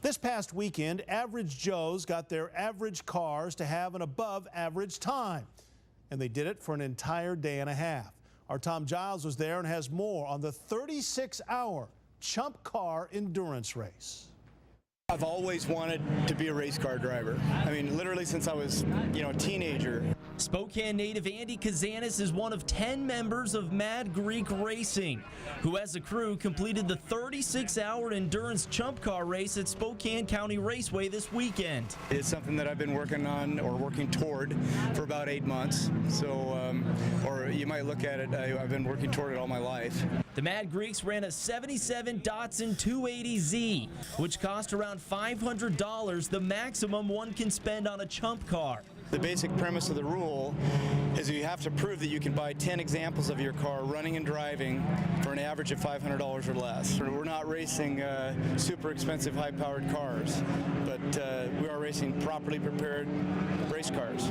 This past weekend, average Joes got their average cars to have an above average time, and they did it for an entire day and a half. Our Tom Giles was there and has more on the 36-hour Chump Car endurance race. I've always wanted to be a race car driver. I mean, literally since I was, a teenager. Spokane native Andy Kazanis is one of 10 members of Mad Greek Racing, who as a crew completed the 36-hour endurance Chump Car race at Spokane County Raceway this weekend. It's something that I've been working on or working toward for about 8 months. So, or you might look at it, I've been working toward it all my life. The Mad Greeks ran a 77 Datsun 280Z, which cost around $500, the maximum one can spend on a Chump Car. The basic premise of the rule is you have to prove that you can buy 10 examples of your car running and driving for an average of $500 or less. We're not racing super expensive high-powered cars, but we are racing properly prepared race cars.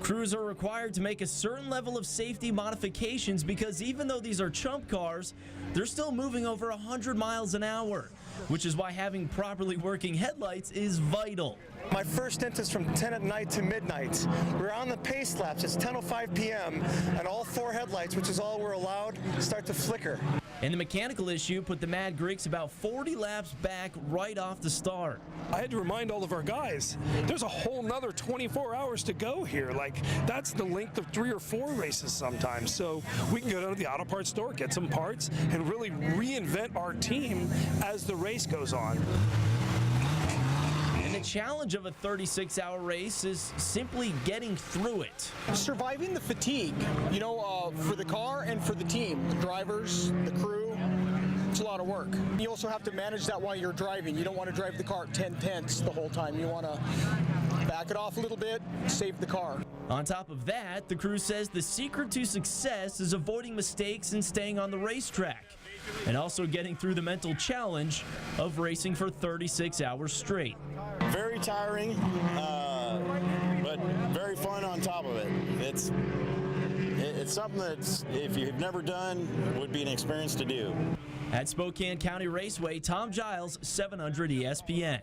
Crews are required to make a certain level of safety modifications because even though these are Chump cars, they're still moving over 100 miles an hour, which is why having properly working headlights is vital. My first stint is from 10 at night to midnight. We're on the pace laps. It's 10:05 p.m. and all 4 headlights, which is all we're allowed, start to flicker. And the mechanical issue put the Mad Greeks about 40 laps back right off the start. I had to remind all of our guys, there's a whole nother 24 hours to go here. Like, that's the length of 3 or 4 races sometimes. So we can go down to the auto parts store, get some parts, and really reinvent our team as the race goes on. And the challenge of a 36-hour race is simply getting through it. Surviving the fatigue, for the car and for the team, the drivers, the crew. It's a lot of work. You also have to manage that while you're driving. You don't want to drive the car at 10 tenths the whole time. You want to back it off a little bit, save the car. On top of that, the crew says the secret to success is avoiding mistakes and staying on the racetrack, and also getting through the mental challenge of racing for 36 hours straight. Very tiring, but very fun on top of it. It's something that, if you've never done, would be an experience to do. At Spokane County Raceway, Tom Giles, 700 ESPN.